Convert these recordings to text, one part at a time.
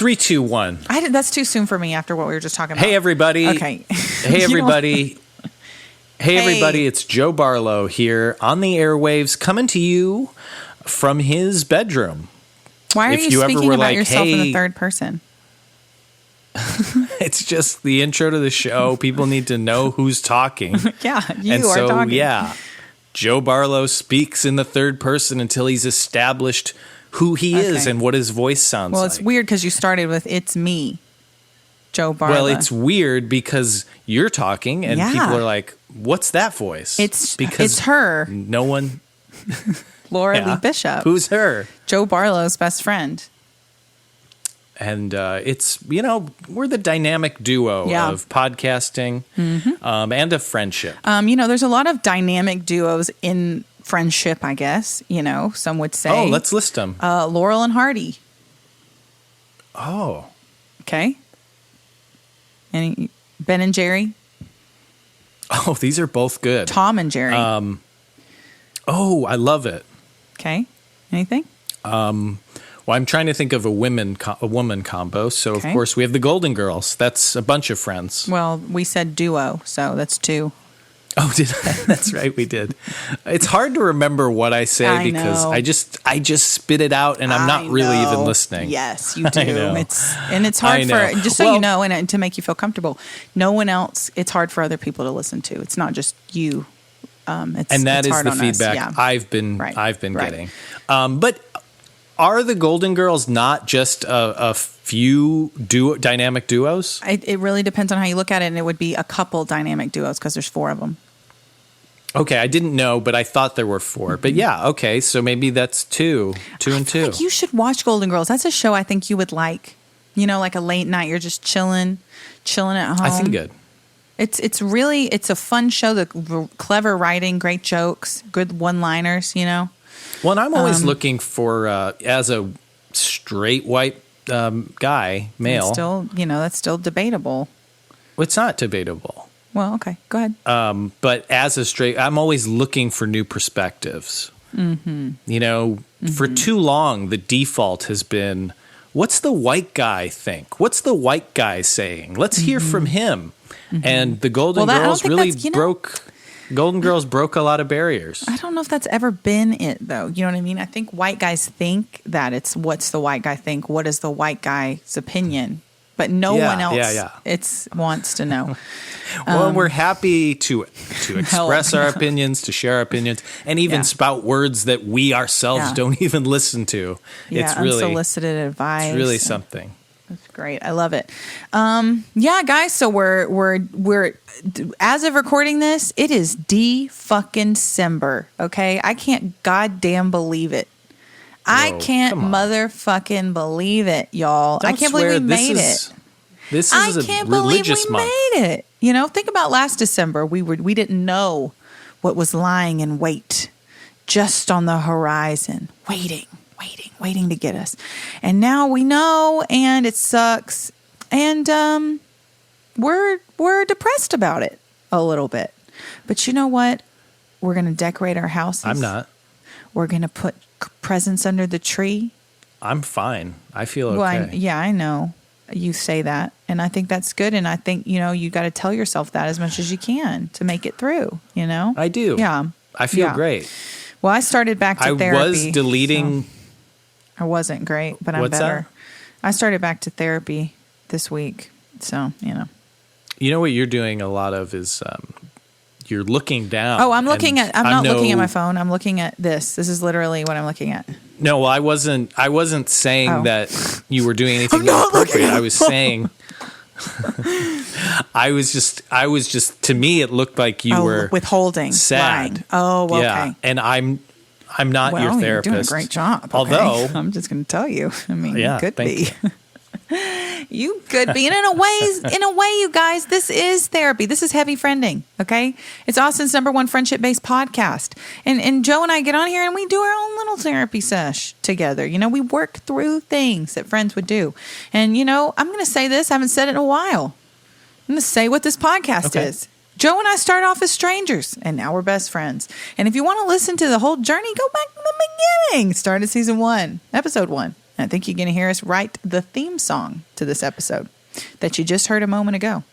3, 2, 1. That's too soon for me after what we were just talking about. Hey, everybody. Okay. Hey, everybody. Hey, everybody. It's Joe Barlow here on the airwaves coming to you from his bedroom. Why are you speaking about yourself in the third person? It's just the intro to the show. People need to know who's talking. Yeah, you are talking. Yeah, Joe Barlow speaks in the third person until he's established who he is and what his voice sounds like. Well, it's weird because you started with "It's me, Joe Barlow." Well, it's weird because you're talking and people are like, "What's that voice?" It's her. No one. Laura Lee Bishop. Who's her? Joe Barlow's best friend. And it's, we're the dynamic duo of podcasting and of friendship. There's a lot of dynamic duos in friendship, I guess, some would say. Oh, let's list them. Laurel and Hardy. Oh. Okay. Ben and Jerry. Oh, these are both good. Tom and Jerry. Oh, I love it. Okay. Anything? Well, I'm trying to think of a woman combo. So, of course, we have the Golden Girls. That's a bunch of friends. Well, we said duo, so that's two. Oh, did I? That's right, we did. It's hard to remember what I say because I just spit it out and I'm not really even listening. Yes, you do. It's hard for, just so you know, and to make you feel comfortable, no one else, it's hard for other people to listen to. It's not just you. And that is the feedback I've been getting. But are the Golden Girls not just a few dynamic duos? It really depends on how you look at it, and it would be a couple dynamic duos because there's 4 of them. Okay, I didn't know, but I thought there were 4. But yeah, okay, so maybe that's 2 and 2. Like you should watch Golden Girls. That's a show I think you would like. Like a late night, you're just chilling at home. I think good. It's a fun show. The clever writing, great jokes, good one-liners. Well, and I'm always looking for as a straight white guy, male. That's still debatable. Well, it's not debatable. Well, okay, go ahead. But as a straight, I'm always looking for new perspectives. Mm-hmm. For too long, the default has been, what's the white guy think? What's the white guy saying? Let's hear from him. Mm-hmm. And the Golden Girls really broke. Golden Girls broke a lot of barriers. I don't know if that's ever been it, though. You know what I mean? I think white guys think that it's what's the white guy think? What is the white guy's opinion? But no one else wants to know. Well, we're happy to express our opinions, to share our opinions, and even spout words that we ourselves don't even listen to. Yeah, it's really unsolicited advice. It's really something. That's great. I love it. Guys. So we're as of recording this, it is fucking-cember. Okay, I can't goddamn believe it. I can't motherfucking believe it, y'all. I can't believe we made it. This is a religious month. Made it. Think about last December. We didn't know what was lying in wait, just on the horizon, waiting to get us. And now we know, and it sucks. And we're depressed about it a little bit. But you know what? We're going to decorate our houses. I'm not. We're going to put presents under the tree. I'm fine. I feel okay. Well, I know you say that, and I think that's good. And I think you got to tell yourself that as much as you can to make it through. I do. Yeah, I feel great. Well, I started back to therapy. I was deleting. So I wasn't great, but I'm better. I started back to therapy this week, so You know what you're doing a lot of is you're looking down. Oh, I'm looking at. I'm not looking at my phone. I'm looking at this. This is literally what I'm looking at. No, well, I wasn't saying that you were doing anything inappropriate. I was saying. I was just. To me, it looked like you were withholding, sad. Lying. Oh, okay. Yeah, and I'm not your therapist. You're doing a great job. Okay? Although I'm just going to tell you. I mean, you could be. You could be. And in a way, you guys, this is therapy. This is Heavy Friending, okay? It's Austin's #1 friendship-based podcast. And Joe and I get on here and we do our own little therapy sesh together. We work through things that friends would do. And, I'm going to say this. I haven't said it in a while. I'm going to say what this podcast is. Joe and I started off as strangers, and now we're best friends. And if you want to listen to the whole journey, go back to the beginning. Start at season 1, episode 1. I think you're going to hear us write the theme song to this episode that you just heard a moment ago.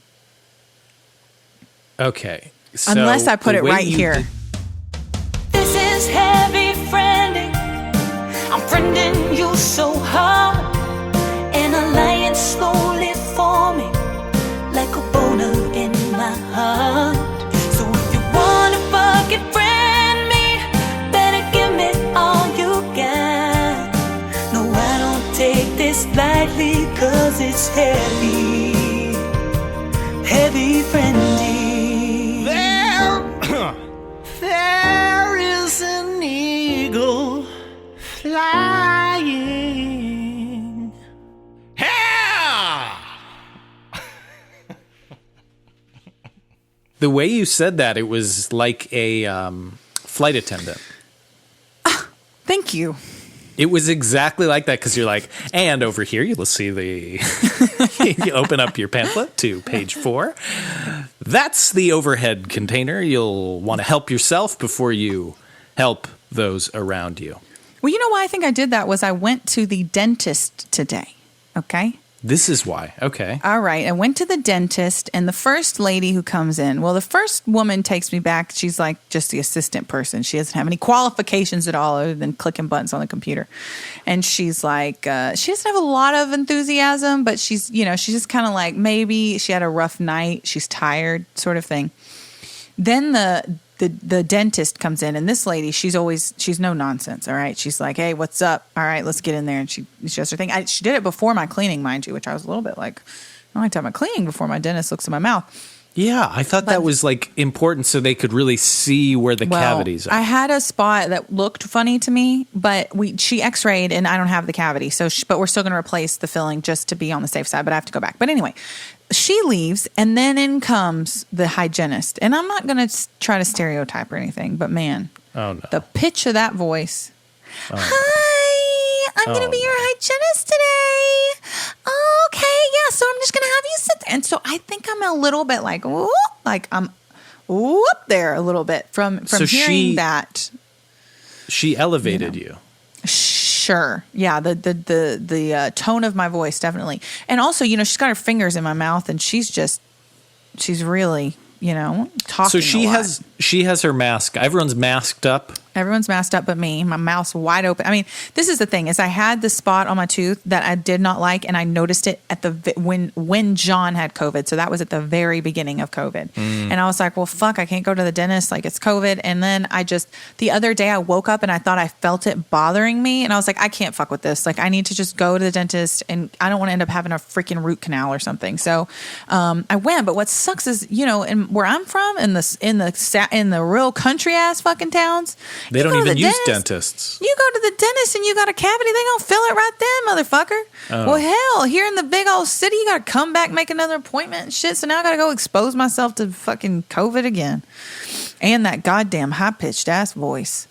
Okay. So unless I put it right here. This is heavy friending. I'm friending you so hard. An alliance slowly forming like a boner in my heart. So if you want to fucking friend me, better give me all you got. No, I don't take this lightly, cause it's heavy. Heavy friending. There is an eagle flying. The way you said that, it was like a flight attendant. Thank you. It was exactly like that, because you're like, and over here you'll see the, you open up your pamphlet to page 4. That's the overhead container. You'll want to help yourself before you help those around you. Well, you know why I think I did that was I went to the dentist today. Okay. This is why. Okay. All right. I went to the dentist, and the first lady who comes in, well, the first woman takes me back. She's like just the assistant person. She doesn't have any qualifications at all other than clicking buttons on the computer. And she's like, she doesn't have a lot of enthusiasm, but she's just kind of like, maybe she had a rough night. She's tired, sort of thing. Then the dentist comes in, and this lady, she's no nonsense. All right. She's like, hey, what's up? All right, let's get in there. And she does her thing. She did it before my cleaning, mind you, which I was a little bit like, I don't like to have my cleaning before my dentist looks in my mouth. Yeah, I thought that was like important so they could really see where the cavities are. I had a spot that looked funny to me, but she x-rayed and I don't have the cavity. But we're still going to replace the filling just to be on the safe side, but I have to go back. But anyway, she leaves, and then in comes the hygienist. And I'm not going to try to stereotype or anything, but man, the pitch of that voice. Oh. Hi, I'm going to be your hygienist today. Okay, yeah, so I'm just going to have you sit there. And so I think I'm a little bit like, whoop, like I'm whoop there a little bit from hearing that. She elevated you. Sure. Yeah, the tone of my voice, definitely. And also, she's got her fingers in my mouth, and she's really, talking. So she has her mask. Everyone's masked up. Everyone's masked up but me. My mouth's wide open. I mean, this is the thing, is I had the spot on my tooth that I did not like, and I noticed it at when John had COVID. So that was at the very beginning of COVID. And I was like, well, fuck, I can't go to the dentist. Like, it's COVID. And then the other day I woke up and I thought I felt it bothering me. And I was like, I can't fuck with this. Like, I need to just go to the dentist, and I don't want to end up having a freaking root canal or something. So I went. But what sucks is, in where I'm from, in the real country ass fucking towns, they don't even use dentists. You go to the dentist and you got a cavity, they gonna fill it right then, motherfucker. Oh. Well, hell, here in the big old city, you gotta come back, make another appointment and shit. So now I gotta go expose myself to fucking COVID again. And that goddamn high-pitched ass voice.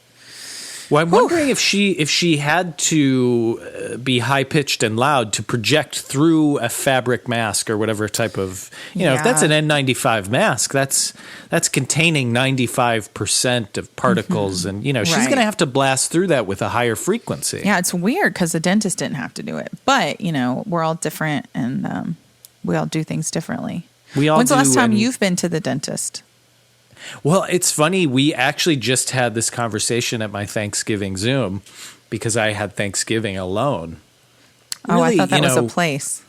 Well, I'm wondering if she had to be high-pitched and loud to project through a fabric mask or whatever type of, if that's an N95 mask, that's containing 95% of particles. And, she's going to have to blast through that with a higher frequency. Yeah, it's weird because the dentist didn't have to do it. But, we're all different, and we all do things differently. When's the last time you've been to the dentist? Well, it's funny. We actually just had this conversation at my Thanksgiving Zoom because I had Thanksgiving alone. Really, I thought that was a place.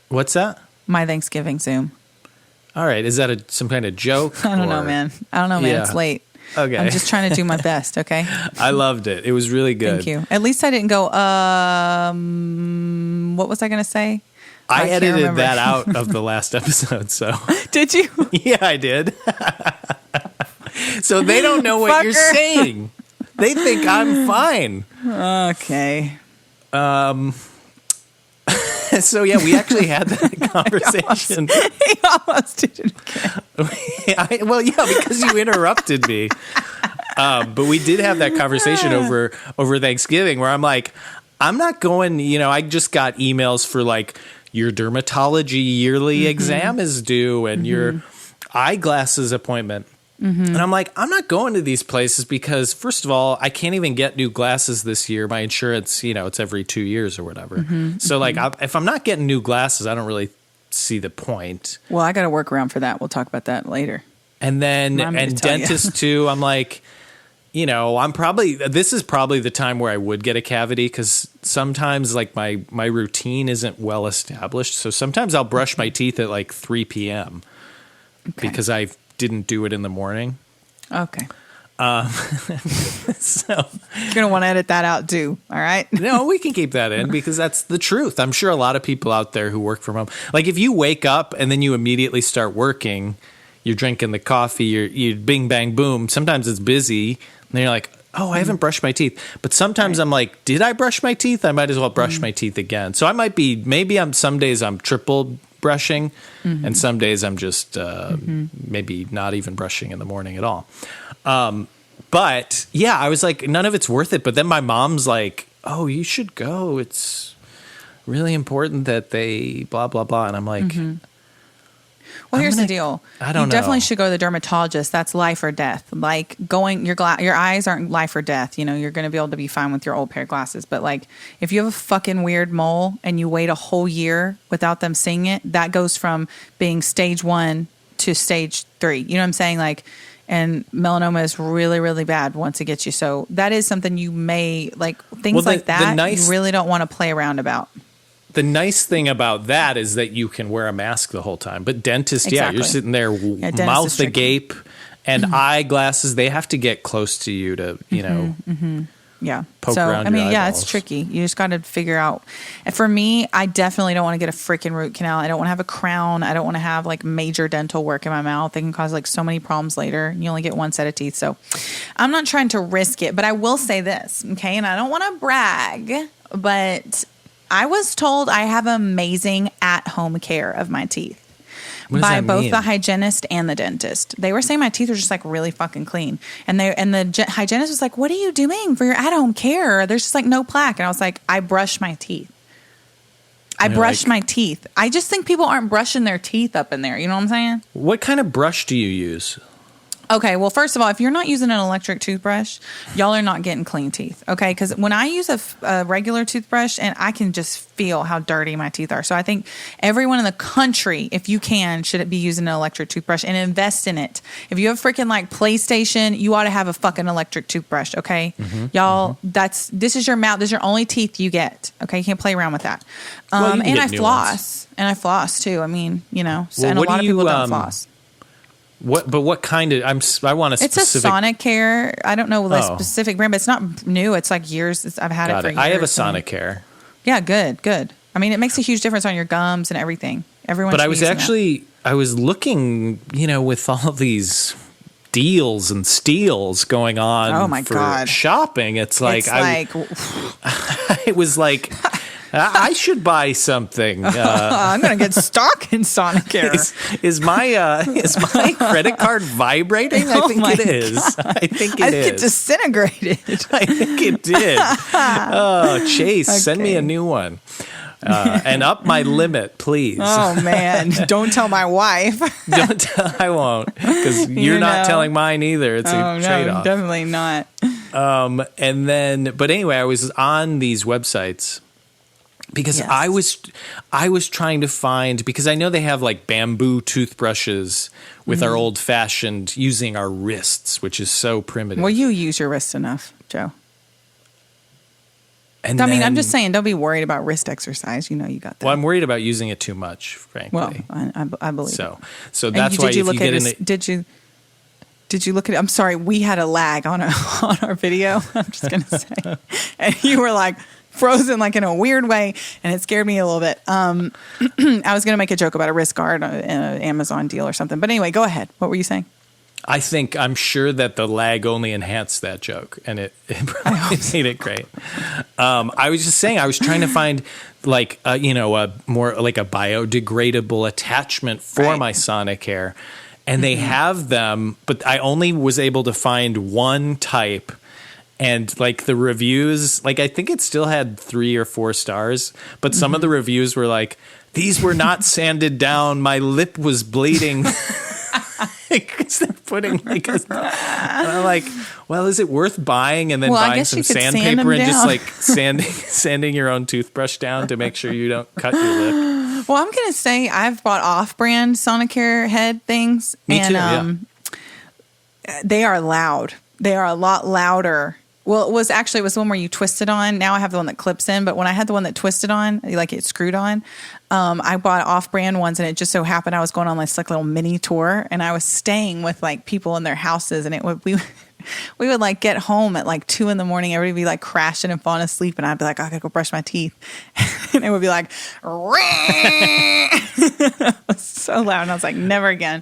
What's that? My Thanksgiving Zoom. All right. Is that some kind of joke? I don't know, man. Yeah. It's late. Okay. I'm just trying to do my best, okay? I loved it. It was really good. Thank you. At least I didn't go, what was I going to say? I edited that out of the last episode, so. Did you? Yeah, I did. So they don't know what you're saying. They think I'm fine. Okay. So, yeah, we actually had that conversation. He almost did it again. Well, yeah, because you interrupted me. But we did have that conversation over Thanksgiving where I'm like, I'm not going, I just got emails for like, your dermatology yearly exam is due and your eyeglasses appointment. And I'm like, I'm not going to these places because, first of all, I can't even get new glasses this year. My insurance, it's every 2 years or whatever. So, like, if I'm not getting new glasses, I don't really see the point. Well, I got to work around for that. We'll talk about that later. And then, and dentist too, I'm like, this is probably the time where I would get a cavity because sometimes, like, my routine isn't well established. So sometimes I'll brush my teeth at like 3 p.m. because I didn't do it in the morning. Okay. So you're going to want to edit that out too. All right. No, we can keep that in because that's the truth. I'm sure a lot of people out there who work from home, like if you wake up and then you immediately start working, you're drinking the coffee, you bing, bang, boom. Sometimes it's busy and then you're like, oh, I haven't brushed my teeth. But sometimes I'm like, did I brush my teeth? I might as well brush my teeth again. So I might be, some days I'm triple brushing and some days I'm just maybe not even brushing in the morning at all. But yeah, I was like, none of it's worth it. But then my mom's like, oh, you should go. It's really important that they blah, blah, blah. And I'm like, well, here's the deal. I don't know. You definitely should go to the dermatologist. That's life or death. Like your eyes aren't life or death. You're going to be able to be fine with your old pair of glasses. But like, if you have a fucking weird mole and you wait a whole year without them seeing it, that goes from being stage 1 to stage 3. You know what I'm saying? Like, and melanoma is really, really bad once it gets you. So that is something you may like things like that. You really don't want to play around about. The nice thing about that is that you can wear a mask the whole time. But dentist, you're sitting there mouth agape and eyeglasses. They have to get close to you to, Yeah. poke around your eyeballs. It's tricky. You just got to figure out. And for me, I definitely don't want to get a freaking root canal. I don't want to have a crown. I don't want to have like major dental work in my mouth. It can cause like so many problems later. You only get one set of teeth. So I'm not trying to risk it, but I will say this. Okay. And I don't want to brag, but I was told I have amazing at-home care of my teeth by both the hygienist and the dentist. They were saying my teeth are just like really fucking clean. And the hygienist was like, what are you doing for your at-home care? There's just like no plaque. And I was like, I brush my teeth. I brush my teeth. I just think people aren't brushing their teeth up in there. You know what I'm saying? What kind of brush do you use? Okay, well, first of all, if you're not using an electric toothbrush, y'all are not getting clean teeth, okay? Because when I use a regular toothbrush, and I can just feel how dirty my teeth are. So I think everyone in the country, if you can, should be using an electric toothbrush and invest in it. If you have freaking like PlayStation, you ought to have a fucking electric toothbrush, okay? Y'all, this is your mouth. This is your only teeth you get, okay? You can't play around with that. And I floss. And I floss, too. I mean, and a lot of people don't floss. What kind of? I want a specific. It's a Sonicare. I don't know the specific brand, but it's not new. It's like years. I've had it for years. I have a Sonicare. Yeah, good. I mean, it makes a huge difference on your gums and everything. Everyone. But I was looking, with all of these deals and steals going on. Oh my God! Shopping. It's like it was like. I should buy something. I'm going to get stock in Sonicare. Is my credit card vibrating? I think it is. I think it is. It disintegrated. I think it did. Oh, Chase, send me a new one. And up my limit, please. Oh, man. Don't tell my wife. I won't, because you're not telling mine either. It's a trade-off. No, definitely not. But anyway, I was on these websites. Because I was trying to find, because I know they have like bamboo toothbrushes with our old fashioned using our wrists, which is so primitive. Well, you use your wrists enough, Joe. I'm just saying, don't be worried about wrist exercise. You got that. Well, I'm worried about using it too much, frankly. Well, I believe so. So that's why if you get in it. Did you look at it? I'm sorry, we had a lag on our video. I'm just going to say. And you were like, frozen like in a weird way, and it scared me a little bit. I was going to make a joke about a wrist guard in an Amazon deal or something. But anyway, go ahead. What were you saying? I'm sure that the lag only enhanced that joke, and it probably made it great. I was just saying, I was trying to find like, a more like a biodegradable attachment for my Sonicare, and they have them, but I only was able to find one type. And like the reviews, like I think it still had 3 or 4 stars, but some of the reviews were like, these were not sanded down. My lip was bleeding. Because they're putting like and I'm like, well, is it worth buying and then buying some sandpaper and just like sanding your own toothbrush down to make sure you don't cut your lip? Well, I'm gonna say I've bought off-brand Sonicare head things, they are loud. They are a lot louder. Well, it was the one where you twist it on. Now I have the one that clips in, but when I had the one that twisted on, like it screwed on, I bought off-brand ones, and it just so happened I was going on this like little mini tour, and I was staying with like people in their houses, and we would like get home at like 2 a.m. Everybody would be like crashing and falling asleep, and I'd be like, I gotta go brush my teeth, and it would be like, it was so loud, and I was like, never again.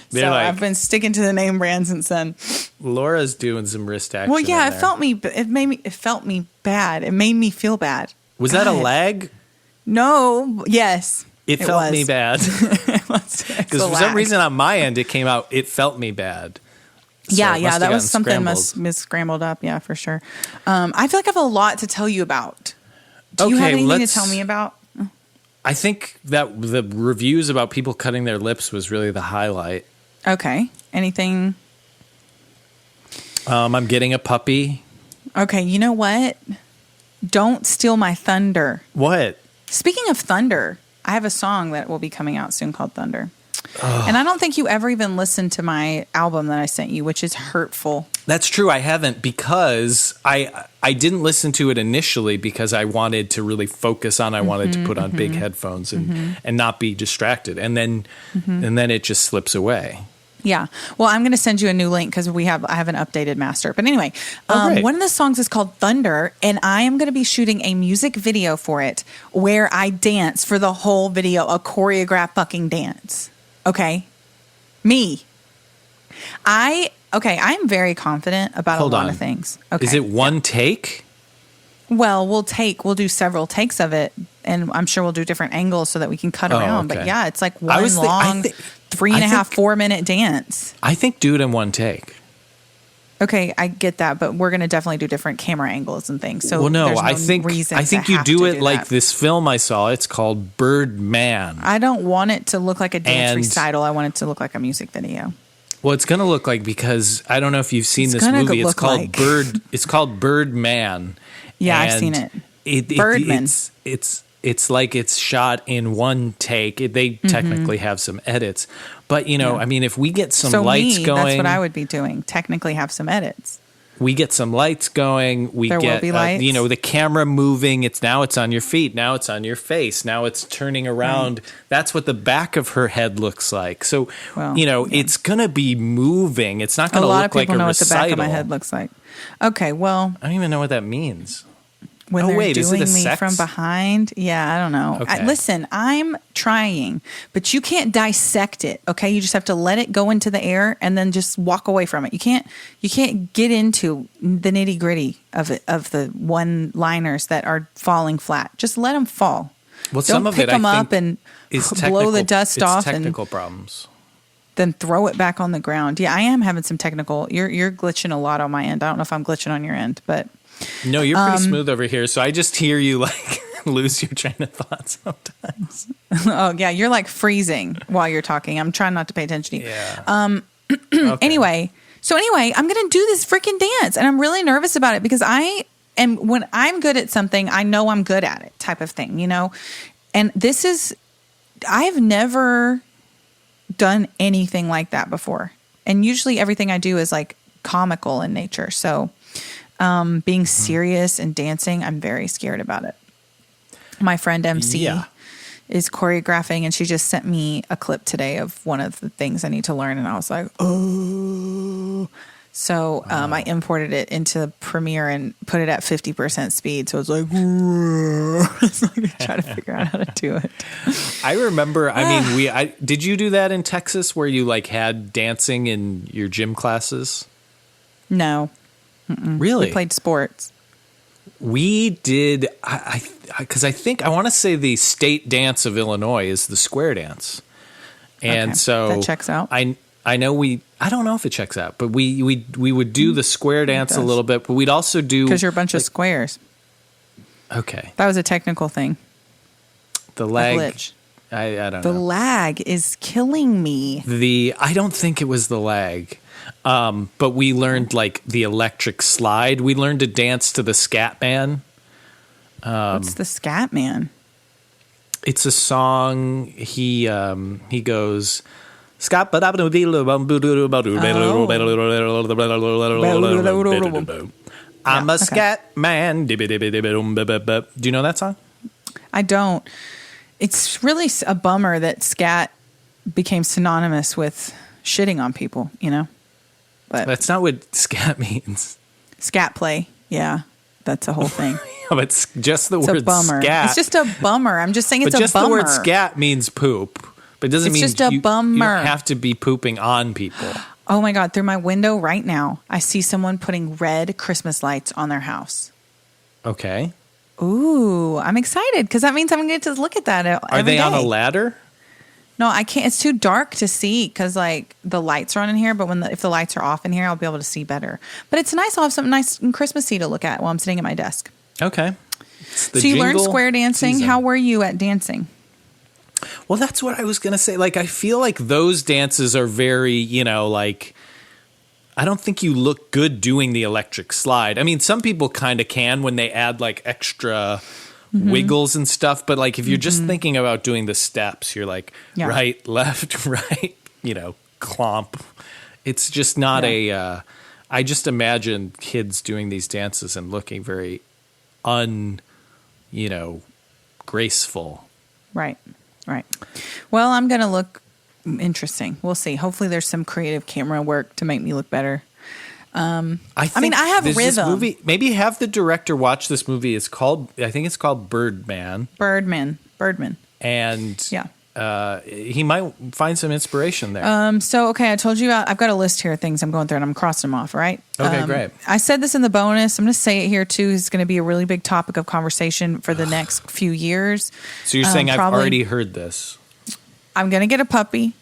So I've been sticking to the name brand since then. Laura's doing some wrist action. Well, yeah, it felt me bad. It made me feel bad. Was that a lag? No. Yes. It felt me bad. Because for some reason on my end it came out, it felt me bad. So yeah, that was something must scrambled up. Yeah, for sure. I feel like I have a lot to tell you about. Do you have anything to tell me about? I think that the reviews about people cutting their lips was really the highlight. Okay. Anything? I'm getting a puppy. Okay, you know what? Don't steal my thunder. What? Speaking of thunder, I have a song that will be coming out soon called Thunder. And I don't think you ever even listened to my album that I sent you, which is Hurtful. That's true. I haven't, because I didn't listen to it initially because I wanted to really focus on. I wanted to put on big headphones and not be distracted, and then it just slips away. Yeah. Well, I'm going to send you a new link because I have an updated master. But anyway, one of the songs is called Thunder, and I am going to be shooting a music video for it where I dance for the whole video, a choreographed fucking dance. Okay. Me. I'm very confident about a lot of things. Okay. Is it one take? Well, we'll do several takes of it, and I'm sure we'll do different angles so that we can cut around. Okay. But yeah, it's like one long 3.5, 4 minute dance. I think do it in one take. Okay, I get that, but we're going to definitely do different camera angles and things. So I think you do it like this film I saw. It's called Birdman. I don't want it to look like a dance recital. I want it to look like a music video. Well, it's going to look like, because I don't know if you've seen this movie. It's called It's called Birdman. Yeah, I've seen it. Birdman. It's like it's shot in one take. They technically have some edits. But, I mean, if we get some lights going. That's what I would be doing. Technically have some edits. We get some lights going. There will be lights. The camera moving. It's on your feet. Now it's on your face. Now it's turning around. Right. That's what the back of her head looks like. So, it's going to be moving. It's not going to look like a recital. A lot of people know what the back of my head looks like. Okay, well. I don't even know what that means. When they're doing me from behind. Yeah, I don't know. Okay. Listen, I'm trying, but you can't dissect it, okay? You just have to let it go into the air and then just walk away from it. You can't get into the nitty-gritty of the one-liners that are falling flat. Just let them fall. Well, some of it, I think, pick them up and blow the dust off. Technical problems. Then throw it back on the ground. Yeah, I am having some technical. You're glitching a lot on my end. I don't know if I'm glitching on your end, but... No, you're pretty smooth over here, so I just hear you like lose your train of thought sometimes. Oh, yeah, you're like freezing while you're talking. I'm trying not to pay attention to you. Yeah. Okay. Anyway, I'm going to do this freaking dance, and I'm really nervous about it because when I'm good at something, I know I'm good at it type of thing, And I've never done anything like that before. And usually everything I do is like comical in nature, so... being serious and dancing, I'm very scared about it. My friend MC is choreographing, and she just sent me a clip today of one of the things I need to learn, and I was like, oh. So I imported it into Premiere and put it at 50% speed. So it's like, it's like trying to figure out how to do it. I remember, did you do that in Texas where you like had dancing in your gym classes? No. Mm-mm. Really? We played sports. We did, because I want to say the state dance of Illinois is the square dance. And so that checks out. I know I don't know if it checks out, but we would do the square dance a little bit, but we'd also do. Because you're a bunch of squares. Okay. That was a technical thing. The leg. I don't know. The lag is killing me. I don't think it was the lag. But we learned like the electric slide. We learned to dance to the Scat Man. What's the Scat Man? It's a song. He goes. I'm a scat man. Do you know that song? I don't. It's really a bummer that scat became synonymous with shitting on people, you know? But that's not what scat means. Scat play. Yeah. That's a whole thing. But it's just the word bummer. Scat. It's just a bummer. I'm just saying it's a bummer. But just the word scat means poop. But it doesn't mean just a bummer. You don't have to be pooping on people. Oh my God. Through my window right now, I see someone putting red Christmas lights on their house. Okay. Ooh, I'm excited because that means I'm going to get to look at that every Are they day. on a ladder? No, I can't. It's too dark to see because like the lights are on in here. But if the lights are off in here, I'll be able to see better. But it's nice. I'll have something nice and Christmassy to look at while I'm sitting at my desk. Okay. So you learned square dancing. Season. How were you at dancing? Well, that's what I was going to say. Like, I feel like those dances are very, like, I don't think you look good doing the electric slide. I mean, some people kind of can when they add like extra wiggles and stuff. But like, if you're just thinking about doing the steps, you're like right, left, right, clomp. It's just not I just imagine kids doing these dances and looking very graceful. Right. Well, I'm going to look interesting. We'll see. Hopefully there's some creative camera work to make me look better. I have rhythm. Movie, maybe have the director watch this movie. I think it's called Birdman. Birdman. And he might find some inspiration there. I told you I've got a list here of things I'm going through and I'm crossing them off, right? Okay, great. I said this in the bonus. I'm going to say it here too. It's going to be a really big topic of conversation for the next few years. So you're saying I've already heard this. I'm going to get a puppy.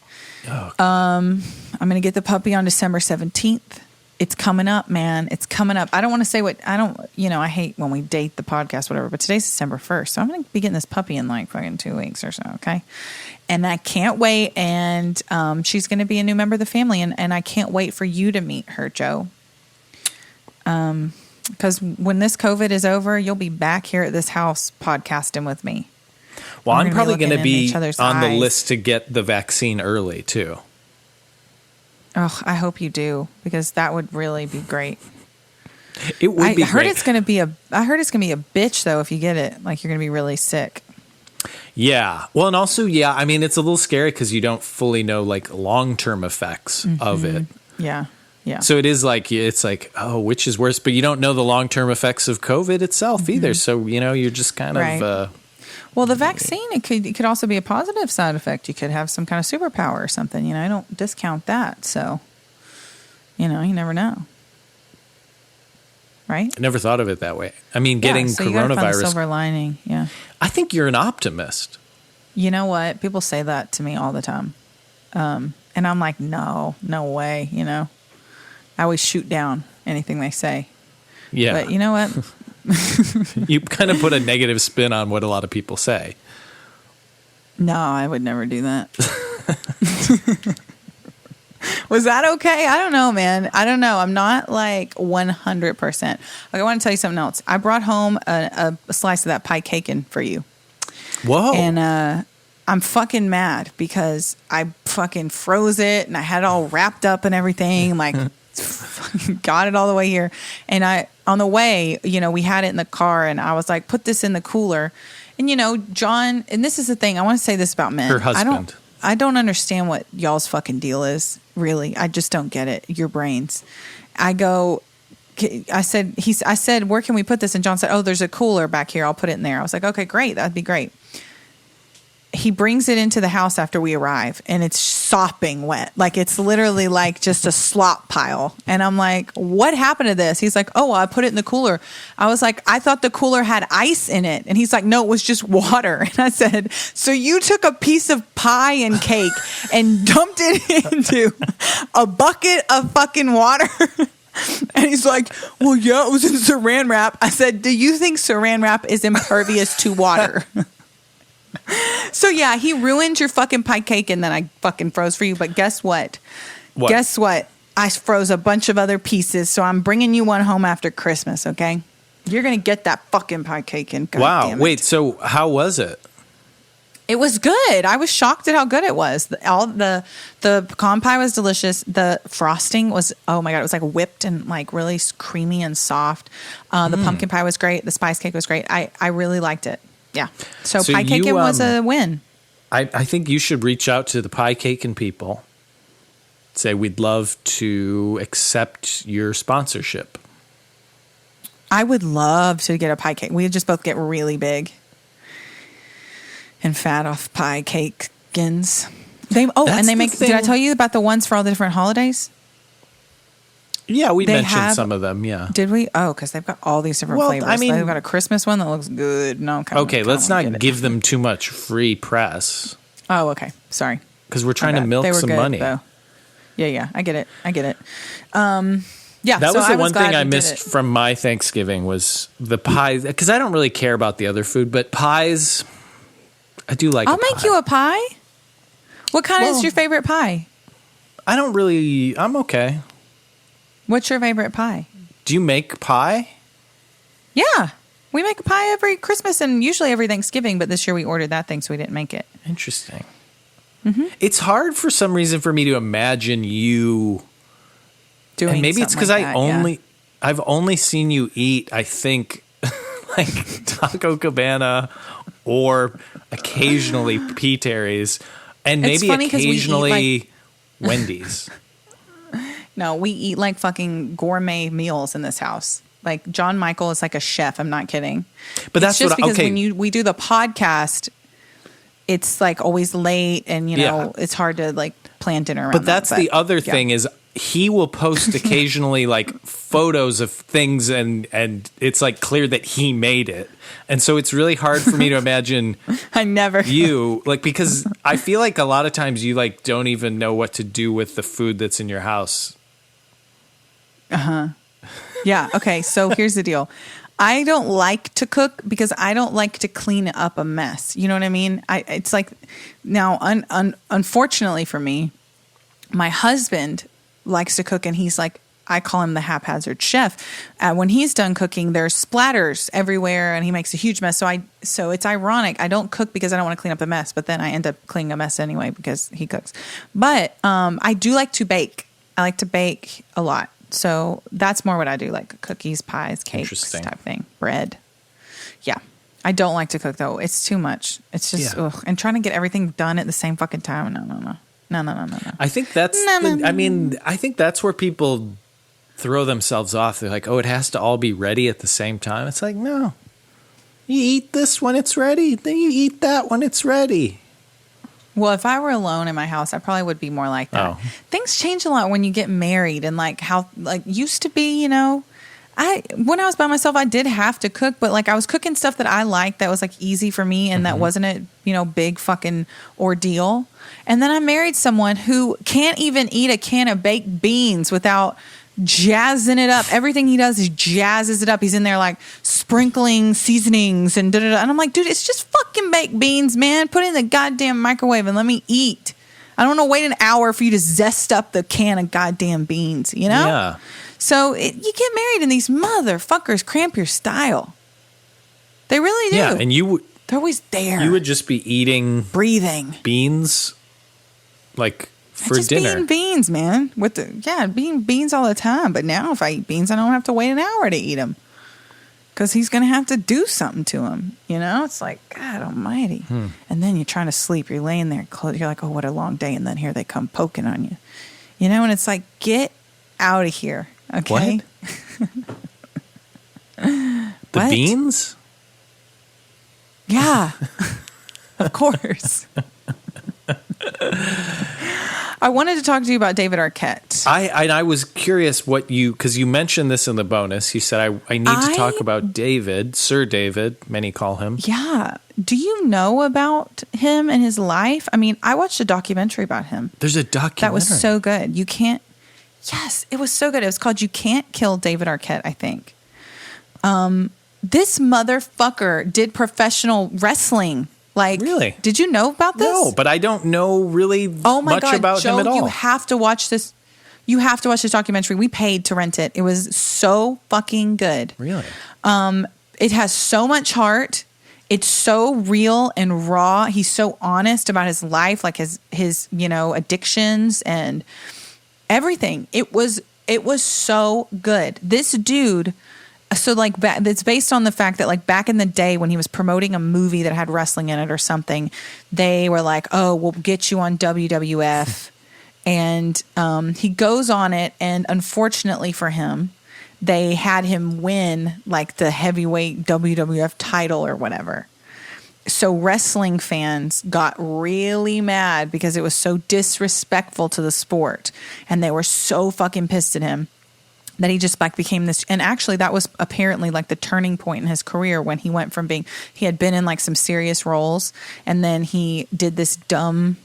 Oh, I'm going to get the puppy on December 17th. It's coming up, man. It's coming up. I don't want to say I hate when we date the podcast, whatever, but today's December 1st. So I'm going to be getting this puppy in like fucking 2 weeks or so. Okay. And I can't wait. And she's going to be a new member of the family. And I can't wait for you to meet her, Joe. Because when this COVID is over, you'll be back here at this house podcasting with me. Well, I'm probably going to be on the list to get the vaccine early too. Oh, I hope you do, because that would really be great. It would be I heard great. it's going to be a bitch though if you get it. Like you're going to be really sick. Yeah. Well, and also, I mean, it's a little scary because you don't fully know like long-term effects of it. Yeah. Yeah. So it's like, oh, which is worse? But you don't know the long-term effects of COVID itself either. So, you're just kind of... well, the vaccine, it could also be a positive side effect. You could have some kind of superpower or something. I don't discount that. So, you never know. Right? I never thought of it that way. I mean, getting so you gotta find the coronavirus... silver lining, yeah. I think you're an optimist. You know what? People say that to me all the time. And I'm like, no way, I always shoot down anything they say. Yeah. But you know what? You kind of put a negative spin on what a lot of people say. No, I would never do that. Was that okay? I don't know, man. I don't know. I'm not like 100%. Like, I want to tell you something else. I brought home a slice of that pie cakein for you. Whoa. And I'm fucking mad because I fucking froze it and I had it all wrapped up and everything. Like, got it all the way here. And on the way, we had it in the car and I was like, put this in the cooler. And, John, and this is the thing. I want to say this about men. Her husband. I don't understand what y'all's fucking deal is, really. I just don't get it. Your brains. I said, where can we put this? And John said, oh, there's a cooler back here. I'll put it in there. I was like, okay, great. That'd be great. He brings it into the house after we arrive and it's sopping wet. Like it's literally like just a slop pile. And I'm like, what happened to this? He's like, oh, well, I put it in the cooler. I was like, I thought the cooler had ice in it. And he's like, no, it was just water. And I said, so you took a piece of pie and cake and dumped it into a bucket of fucking water? And he's like, well, yeah, it was in saran wrap. I said, do you think saran wrap is impervious to water? So yeah, he ruined your fucking pie cake, and then I fucking froze for you. But guess what? Guess what? I froze a bunch of other pieces, so I'm bringing you one home after Christmas. Okay, you're gonna get that fucking pie cake. And wow, wait. So how was it? It was good. I was shocked at how good it was. The pecan pie was delicious. The frosting was, oh my God, it was like whipped and like really creamy and soft. The pumpkin pie was great. The spice cake was great. I really liked it. Yeah. So pie cake was a win. I think you should reach out to the pie cake and people. Say we'd love to accept your sponsorship. I would love to get a pie cake. We just both get really big and fat off pie cakes. Did I tell you about the ones for all the different holidays? Yeah, we mentioned some of them, yeah. Did we? Oh, because they've got all these different flavors. I mean, they've got a Christmas one that looks good. No, let's not give them too much free press. Oh, okay. Sorry. Because we're trying to milk some money. Though. Yeah, I get it. Yeah, that was the one thing I missed from my Thanksgiving was the pies. Because I don't really care about the other food, but pies, I do like. I'll make you a pie. What kind is your favorite pie? I'm okay. What's your favorite pie? Do you make pie? Yeah. We make a pie every Christmas and usually every Thanksgiving, but this year we ordered that thing, so we didn't make it. Interesting. Mm-hmm. It's hard for some reason for me to imagine you doing. And maybe it's because I've only seen you eat, I think, like Taco Cabana or occasionally P. Terry's, and maybe occasionally Wendy's. No, we eat like fucking gourmet meals in this house. Like John Michael is like a chef. I'm not kidding. But that's just because when we do the podcast, it's like always late and it's hard to like plan dinner around. But that's the other thing is he will post occasionally like photos of things and it's like clear that he made it. And so it's really hard for me to imagine because I feel like a lot of times you like don't even know what to do with the food that's in your house. Uh-huh. Yeah. Okay. So here's the deal. I don't like to cook because I don't like to clean up a mess. You know what I mean? It's like now, unfortunately for me, my husband likes to cook and he's like, I call him the haphazard chef. When he's done cooking, there's splatters everywhere and he makes a huge mess. So it's ironic. I don't cook because I don't want to clean up the mess, but then I end up cleaning a mess anyway because he cooks. But I do like to bake. I like to bake a lot. So that's more what I do, like cookies, pies, cakes type thing, bread. Yeah. I don't like to cook, though. It's too much. It's just, and trying to get everything done at the same fucking time. No. I think that's, I think that's where people throw themselves off. They're like, oh, it has to all be ready at the same time. It's like, no. You eat this when it's ready, then you eat that when it's ready. Well, if I were alone in my house, I probably would be more like that. Oh. Things change a lot when you get married and like how like used to be, when I was by myself, I did have to cook, but like I was cooking stuff that I liked that was like easy for me and that wasn't a, big fucking ordeal. And then I married someone who can't even eat a can of baked beans without jazzing it up. Everything he does is jazzes it up. He's in there like sprinkling seasonings and da-da-da. And I'm like, dude, it's just fucking baked beans, man. Put it in the goddamn microwave and let me eat. I don't want to wait an hour for you to zest up the can of goddamn beans, Yeah. So you get married and these motherfuckers cramp your style. They really do. Yeah, and they're always there. You would just be eating breathing beans like for dinner. Being beans, man. Being beans all the time. But now if I eat beans, I don't have to wait an hour to eat them. Because he's going to have to do something to them. It's like, God almighty. And then you're trying to sleep. You're laying there. You're like, oh, what a long day. And then here they come poking on you. And it's like, get out of here. Okay? The beans? Yeah. Of course. I wanted to talk to you about David Arquette. I was curious because you mentioned this in the bonus. You said, I need to talk about David, Sir David, many call him. Yeah. Do you know about him and his life? I mean, I watched a documentary about him. There's a documentary. That was so good. Yes, it was so good. It was called You Can't Kill David Arquette, I think. This motherfucker did professional wrestling Like, really? Did you know about this? No, but I don't know really much about Joe, him at all. You have to watch this. You have to watch this documentary. We paid to rent it. It was so fucking good. Really? It has so much heart. It's so real and raw. He's so honest about his life, like his addictions and everything. It was so good. This dude. So like it's based on the fact that like back in the day when he was promoting a movie that had wrestling in it or something, they were like, "Oh, we'll get you on WWF," and he goes on it, and unfortunately for him, they had him win like the heavyweight WWF title or whatever. So wrestling fans got really mad because it was so disrespectful to the sport, and they were so fucking pissed at him that he just like became this. And actually that was apparently like the turning point in his career when he went from he had been in like some serious roles, and then he did this dumb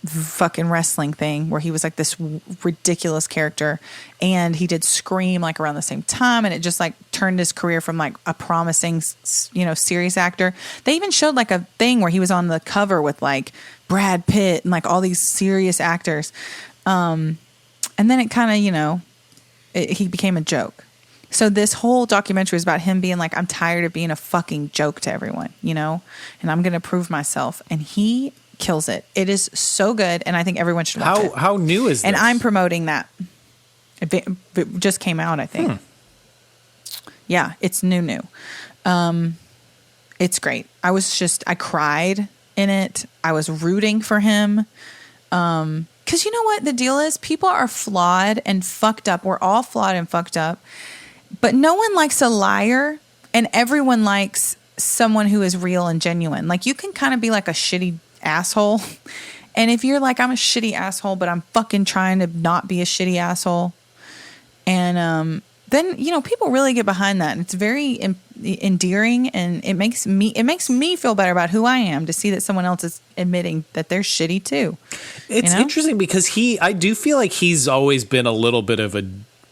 fucking wrestling thing where he was like this ridiculous character, and he did Scream like around the same time, and it just like turned his career from like a promising serious actor. They even showed like a thing where he was on the cover with like Brad Pitt and like all these serious actors, and then it kind of he became a joke. So this whole documentary is about him being like, I'm tired of being a fucking joke to everyone, and I'm going to prove myself. And he kills it. It is so good, and I think everyone should watch it. How new is this? And I'm promoting that. It just came out, I think. Yeah, it's new. It's great. I cried in it. I was rooting for him. Because you know what the deal is? People are flawed and fucked up. We're all flawed and fucked up. But no one likes a liar, and everyone likes someone who is real and genuine. Like, you can kind of be like a shitty asshole. And if you're like, I'm a shitty asshole, but I'm fucking trying to not be a shitty asshole. And then, people really get behind that. And it's very endearing, and it makes me feel better about who I am to see that someone else is admitting that they're shitty too. It's interesting because I do feel like he's always been a little bit of a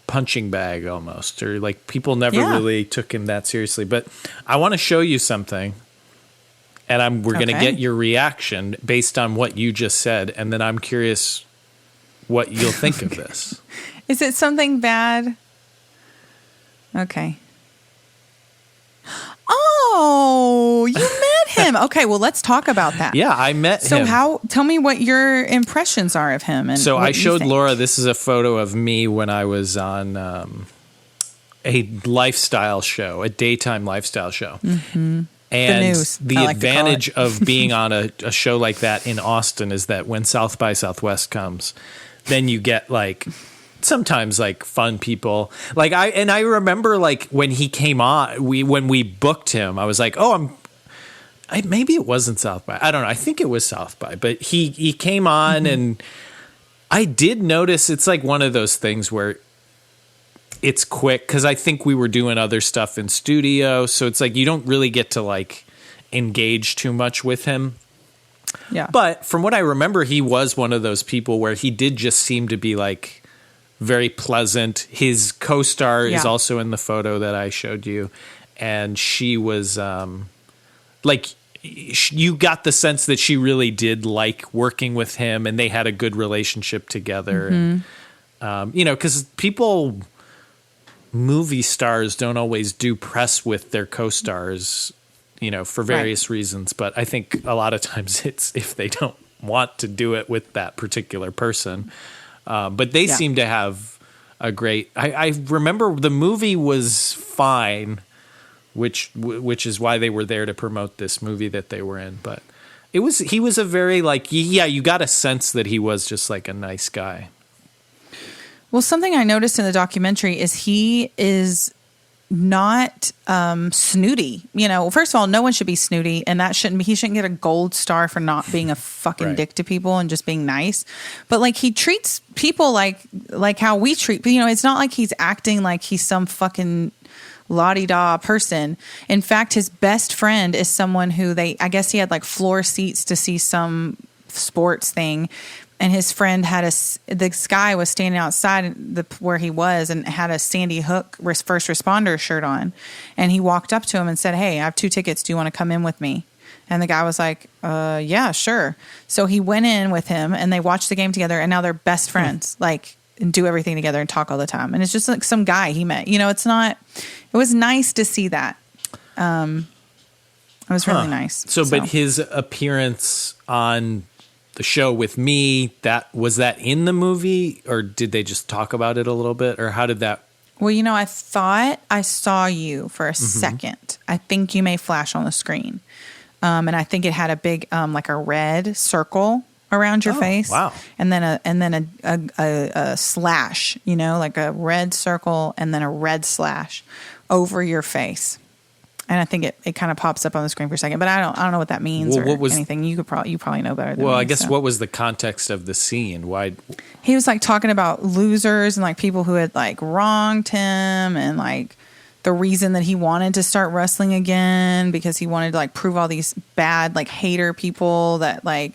punching bag almost, or like people never really took him that seriously. But I want to show you something, and we're going to get your reaction based on what you just said, and then I'm curious what you'll think of this. Is it something bad? Okay. Oh, you met him. Okay, well, let's talk about that. Yeah, I met him. So tell me what your impressions are of him. And so I showed Laura, this is a photo of me when I was on a lifestyle show, a daytime lifestyle show. Mm-hmm. And the news. The advantage of being on a show like that in Austin is that when South by Southwest comes, then you get like sometimes like fun people. Like I remember like when he came on, when we booked him, I was like, maybe it wasn't South by. I don't know. I think it was South by, but he came on, and I did notice it's like one of those things where it's quick, because I think we were doing other stuff in studio, so it's like you don't really get to like engage too much with him. Yeah. But from what I remember, he was one of those people where he did just seem to be like very pleasant. His co-star is also in the photo that I showed you, and she was like, you got the sense that she really did like working with him, and they had a good relationship together. Mm-hmm. And, because movie stars don't always do press with their co-stars, for various reasons. But I think a lot of times it's if they don't want to do it with that particular person. But they seem to have a great. I remember the movie was fine, which is why they were there to promote this movie that they were in. But he was a very like, you got a sense that he was just like a nice guy. Well, something I noticed in the documentary is he is not snooty. First of all, no one should be snooty, and he shouldn't get a gold star for not being a fucking dick to people and just being nice. But like, he treats people like how we treat. It's not like he's acting like he's some fucking la-di-da person. In fact, his best friend is someone who I guess he had like floor seats to see some sports thing. And his friend this guy was standing outside where he was and had a Sandy Hook first responder shirt on. And he walked up to him and said, "Hey, I have 2 tickets. Do you want to come in with me?" And the guy was like, yeah, sure. So he went in with him and they watched the game together and now they're best friends, like, and do everything together and talk all the time. And it's just like some guy he met. It was nice to see that. It was really nice. So, but his appearance on the show with me, was that in the movie, or did they just talk about it a little bit, or how did that? Well, I thought I saw you for a second. I think you may flash on the screen. And I think it had a big, like a red circle around your face. Wow. And then a slash, like a red circle and then a red slash over your face. And I think it kind of pops up on the screen for a second, but I don't know what that means or anything. You probably know better than me. Well, I guess what was the context of the scene? Why? He was like talking about losers and like people who had like wronged him and like the reason that he wanted to start wrestling again because he wanted to like prove all these bad like hater people that like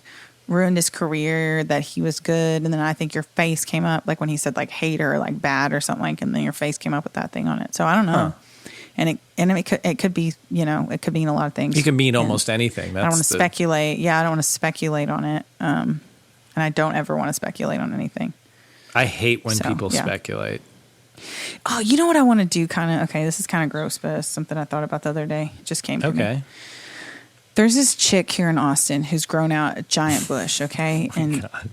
ruined his career that he was good. And then I think your face came up like when he said like hater or like bad or something like, and then your face came up with that thing on it. So I don't know. And it could be, it could mean a lot of things. It can mean almost anything. I don't want to speculate. Yeah, I don't want to speculate on it. And I don't ever want to speculate on anything. I hate when people speculate. Oh, you know what I want to do? This is kind of gross, but it's something I thought about the other day. It just came to me. There's this chick here in Austin who's grown out a giant bush, okay? Oh my God.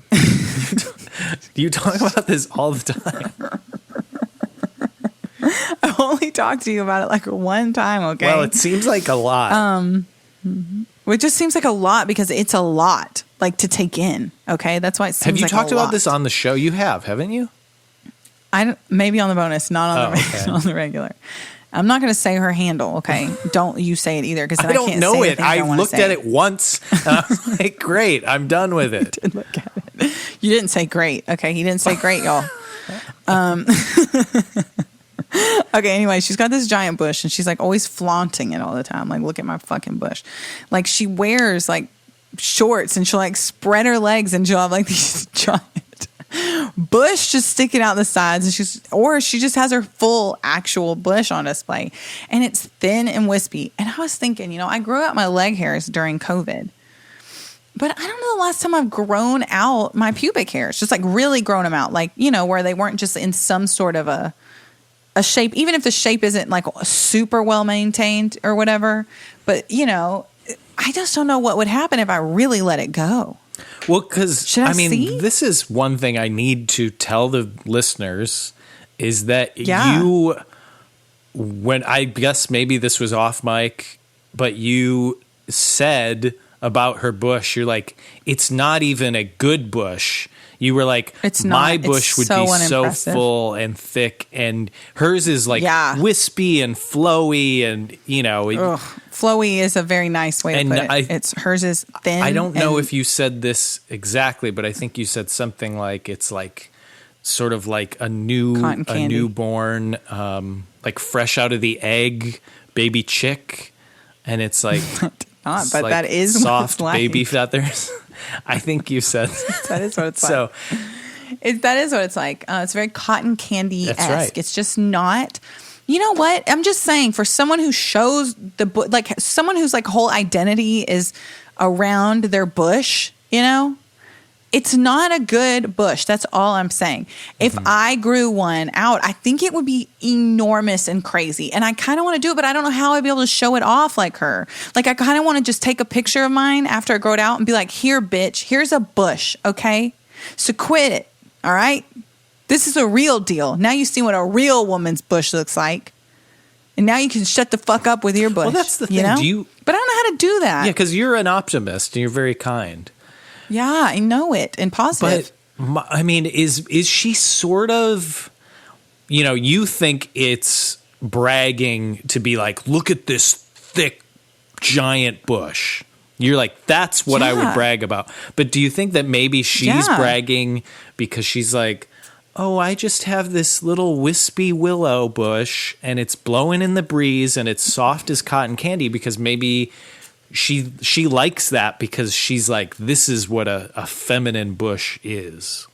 You talk about this all the time. I only talked to you about it like one time, okay? Well, it seems like a lot. It just seems like a lot because it's a lot, like, to take in, okay? That's why it seems like a lot. Have you talked about this on the show? You have, haven't you? Maybe on the bonus, not on the regular. I'm not going to say her handle, okay? Don't you say it either because I don't know it. I looked at it once and I was like, great, I'm done with it. You did look at it. You didn't say great, okay? He didn't say great, y'all. Okay, anyway, she's got this giant bush and she's like always flaunting it all the time. Like, look at my fucking bush. Like, she wears like shorts and she'll like spread her legs and she'll have like these giant bush just sticking out the sides. And she just has her full actual bush on display and it's thin and wispy. And I was thinking, I grew out my leg hairs during COVID. But I don't know the last time I've grown out my pubic hairs, just like really grown them out, like, where they weren't just in some sort of a shape, even if the shape isn't like super well maintained or whatever. But, I just don't know what would happen if I really let it go. Well, because, this is one thing I need to tell the listeners is that I guess maybe this was off mic, but you said about her bush, you're like, it's not even a good bush. You were like, my bush would be so full and thick, and hers is like wispy and flowy, and flowy is a very nice way to put it. Hers is thin. I don't know if you said this exactly, but I think you said something like it's like sort of like a newborn, like fresh out of the egg baby chick, and it's like but like that is soft what it's baby like. Feathers. I think you said that is what it's like. That is what it's like. It's very cotton candy-esque. That's right. It's just not. You know what? I'm just saying, for someone who shows like someone whose like whole identity is around their bush, it's not a good bush. That's all I'm saying. If I grew one out, I think it would be enormous and crazy. And I kind of want to do it, but I don't know how I'd be able to show it off like her. Like, I kind of want to just take a picture of mine after I grow it out and be like, here, bitch, here's a bush, okay? So quit it, all right? This is a real deal. Now you see what a real woman's bush looks like. And now you can shut the fuck up with your bush. Well, that's the thing. But I don't know how to do that. Yeah, because you're an optimist and you're very kind. Yeah, I know it, and positive. But is she sort of, you think it's bragging to be like, look at this thick, giant bush. You're like, that's what I would brag about. But do you think that maybe she's bragging because she's like, oh, I just have this little wispy willow bush and it's blowing in the breeze and it's soft as cotton candy because maybe she likes that because she's like, this is what a feminine bush is.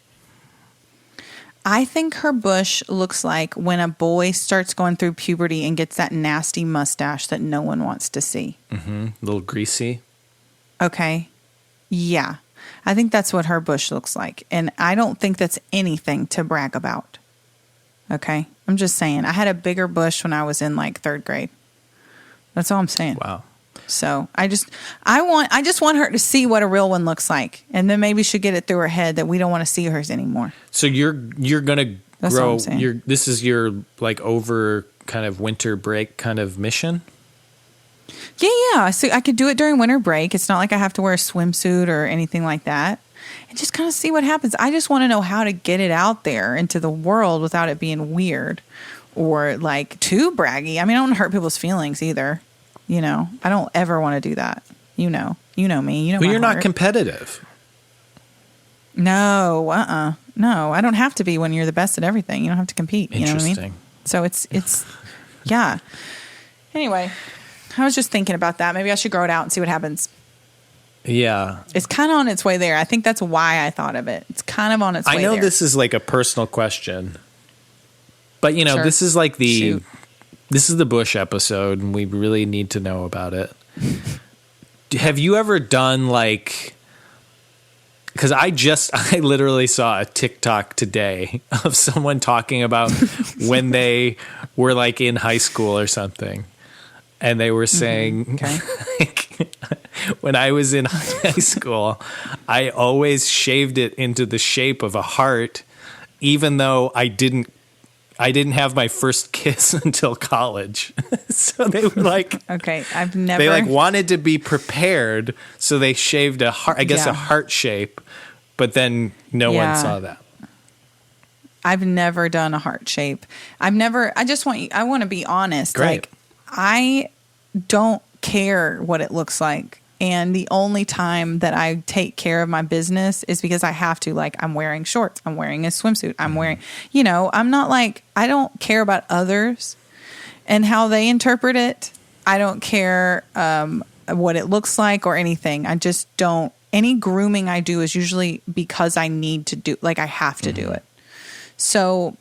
I think her bush looks like when a boy starts going through puberty and gets that nasty mustache that no one wants to see. A little greasy. Okay. Yeah. I think that's what her bush looks like. And I don't think that's anything to brag about. Okay. I'm just saying. I had a bigger bush when I was in like 3rd grade. That's all I'm saying. Wow. So I just want her to see what a real one looks like. And then maybe she'll get it through her head that we don't want to see hers anymore. So you're going to grow. This is your like over kind of winter break kind of mission? Yeah. So I could do it during winter break. It's not like I have to wear a swimsuit or anything like that. And just kind of see what happens. I just want to know how to get it out there into the world without it being weird or like too braggy. I mean, I don't want to hurt people's feelings either. You know, I don't ever want to do that. You know me. You know. Well, you're not competitive. No, no. I don't have to be when you're the best at everything. You don't have to compete. You know what I mean? So it's yeah. Anyway, I was just thinking about that. Maybe I should grow it out and see what happens. Yeah. It's kind of on its way there. I think that's why I thought of it. It's kind of on its way there. I know this is like a personal question, but you know, Sure. this is like this is the Bush episode and we really need to know about it. Have you ever done like, because I literally saw a TikTok today of someone talking about when they were like in high school or something. And they were saying, like, when I was in high school, I always shaved it into the shape of a heart, even though I didn't have my first kiss until college. So they were like, okay, I've never. They like wanted to be prepared, so they shaved a heart, a heart shape, but then no one saw that. I've never done a heart shape. I want to be honest. Great. Like, I don't care what it looks like. And the only time that I take care of my business is because I have to. Like, I'm wearing shorts. I'm wearing a swimsuit. I'm wearing, I'm not like, I don't care about others and how they interpret it. I don't care what it looks like or anything. I just don't. Any grooming I do is usually because I need to do, like I have to do it. So,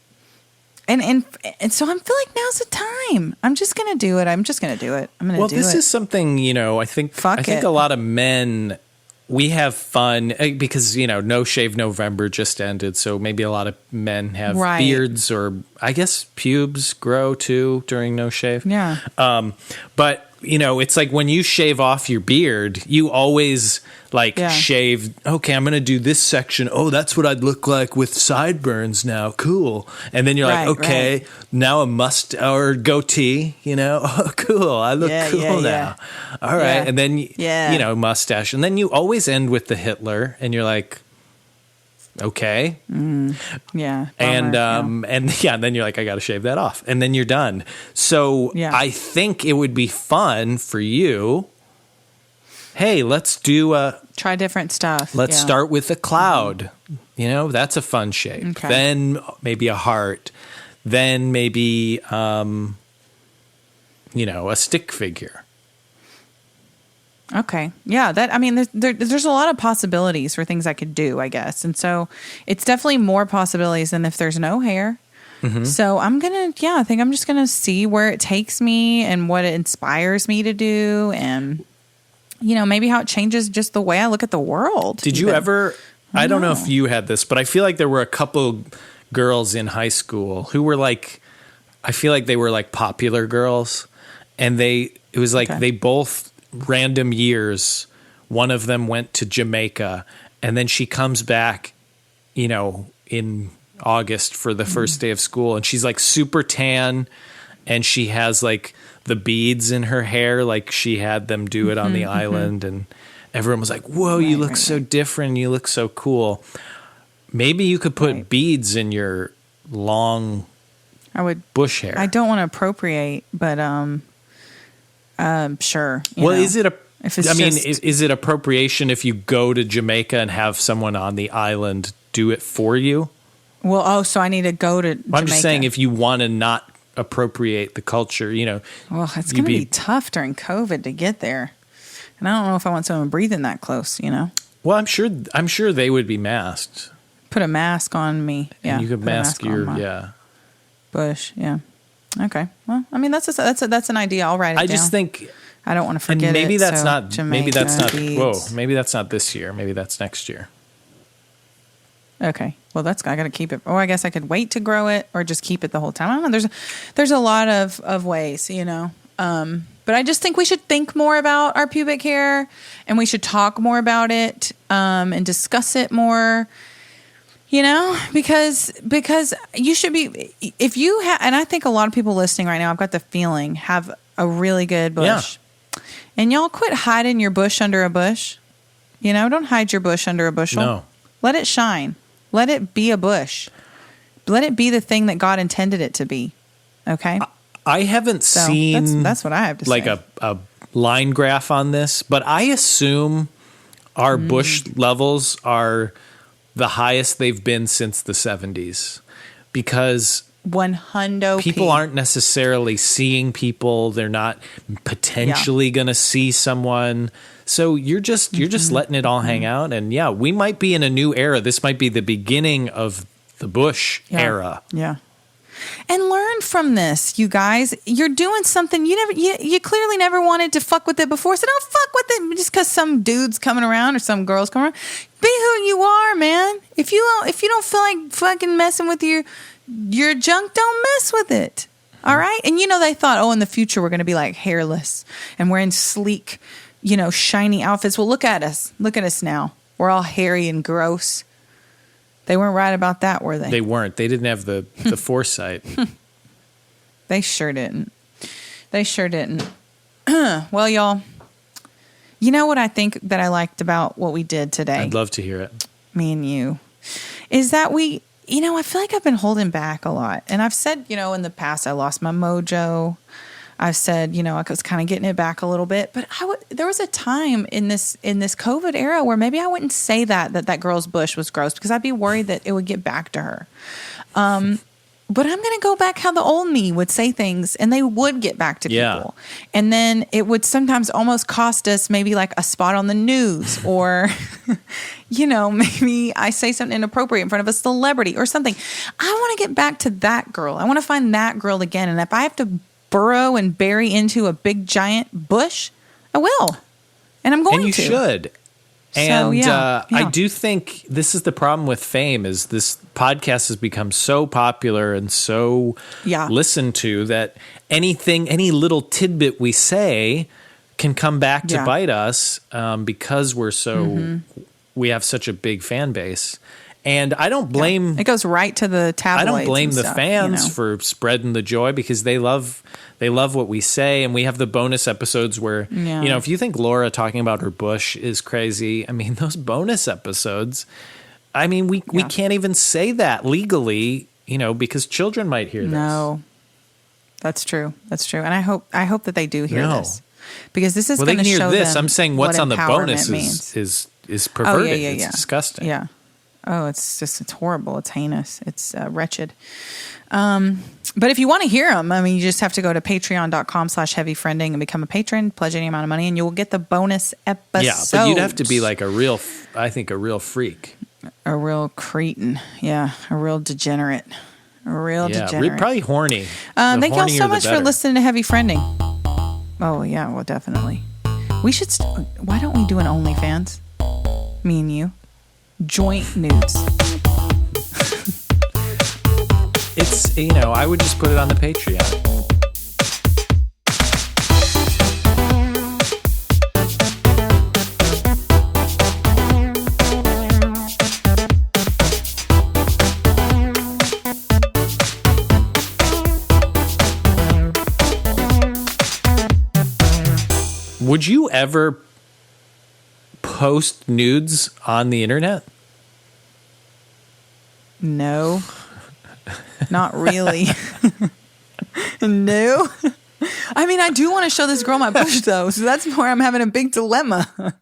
and so I feel like now's the time. I'm just going to do it. I'm going to do it. Well, this is something, I think a lot of men, we have fun because, No Shave November just ended. So maybe a lot of men have beards, or I guess pubes grow too during No Shave. Yeah. But it's like when you shave off your beard, you always shave. Okay, I'm going to do this section. Oh, that's what I'd look like with sideburns now. Cool. And then you're like, okay, now a or goatee, Oh, cool. I look cool now. All right. Yeah. And then, mustache. And then you always end with the Hitler and you're like, okay. Yeah. And then you're like, I got to shave that off. And then you're done. So I think it would be fun for you. Hey, let's try different stuff. Let's start with a cloud. That's a fun shape. Okay. Then maybe a heart. Then maybe, a stick figure. Okay. Yeah. There's a lot of possibilities for things I could do, I guess. And so it's definitely more possibilities than if there's no hair. Mm-hmm. So I think I'm just going to see where it takes me and what it inspires me to do. And, maybe how it changes just the way I look at the world. Did you ever, I don't know if you had this, but I feel like there were a couple girls in high school who were like, I feel like they were like popular girls. And it was like they both, random years, one of them went to Jamaica, and then she comes back, in August for the first day of school, and she's like super tan, and she has like the beads in her hair, like she had them do it on the island, and everyone was like, whoa, you look so different, you look so cool. Maybe you could put beads in your long bush hair. I don't want to appropriate, but sure. Is it appropriation if you go to Jamaica and have someone on the island do it for you? Well, so I need to go to Jamaica. I'm just saying, if you want to not appropriate the culture, Well, it's going to be tough during COVID to get there. And I don't know if I want someone breathing that close, Well, I'm sure they would be masked. Put a mask on me. Yeah. And you could mask your, bush. Yeah. Okay. Well, that's an idea. I'll write it down. I just think I don't want to forget maybe it. That's so not. Jamaica Maybe that's not. beads. Whoa. Maybe that's not this year. Maybe that's next year. Okay. Well, I got to keep it. Or I guess I could wait to grow it or just keep it the whole time. I don't know. There's a lot of ways, you know. But I just think we should think more about our pubic hair, and we should talk more about it, and discuss it more, you know, because you should be, if you have, and I think a lot of people listening right now, I've got the feeling, have a really good bush. Yeah. And y'all quit hiding your bush under a bush. You know, don't hide your bush under a bushel. No. Let it shine. Let it be a bush. Let it be the thing that God intended it to be. Okay? I haven't seen that's what I have to like say. a line graph on this, but I assume our bush levels are the highest they've been since the 70s, because 100 people aren't necessarily seeing people. They're not potentially going to see someone. So you're just letting it all hang out. And yeah, we might be in a new era. This might be the beginning of the Bush era. Yeah. And learn from this, you guys. You're doing something you clearly never wanted to fuck with it before. So don't fuck with it just because some dude's coming around or some girl's coming around. Be who you are, man. If you don't feel like fucking messing with your junk, don't mess with it. All right? And they thought, in the future we're going to be like hairless and wearing sleek, shiny outfits. Well, look at us. Look at us now. We're all hairy and gross. They weren't right about that, were they? They weren't. They didn't have the foresight. They sure didn't. Well, y'all, you know what I think that I liked about what we did today? I'd love to hear it. Me and you. Is that I feel like I've been holding back a lot. And I've said, in the past, I lost my mojo. I've said, I was kind of getting it back a little bit, but there was a time in this COVID era where maybe I wouldn't say that girl's bush was gross because I'd be worried that it would get back to her. But I'm going to go back how the old me would say things, and they would get back to people. And then it would sometimes almost cost us maybe like a spot on the news or, maybe I say something inappropriate in front of a celebrity or something. I want to get back to that girl. I want to find that girl again. And if I have to burrow and bury into a big giant bush, I will. And I'm going to. And you should. And I do think this is the problem with fame is this podcast has become so popular and so listened to that any little tidbit we say can come back to bite us because we have such a big fan base. And I don't blame... It goes right to the tabloids. I don't blame the stuff, fans for spreading the joy because they love what we say. And we have the bonus episodes where, if you think Laura talking about her bush is crazy, I mean, those bonus episodes, we can't even say that legally, because children might hear this. No, that's true. That's true. And I hope that they do hear this. Because this is going to show them I'm saying what's on the bonus is perverted. It's disgusting. Yeah. Oh, it's horrible. It's heinous. It's wretched. But if you want to hear them, you just have to go to patreon.com/heavyfriending and become a patron, pledge any amount of money, and you will get the bonus episode. Yeah, but you'd have to be like a real freak. A real cretin. Yeah, a real degenerate. Degenerate. Probably horny. Thank y'all so much for listening to Heavy Friending. Oh, yeah, well, definitely. We should... why don't we do an OnlyFans? Me and you. Joint nudes. It's, I would just put it on the Patreon. Would you ever post nudes on the internet? No, not really. No. I do want to show this girl my bush though. So that's where I'm having a big dilemma.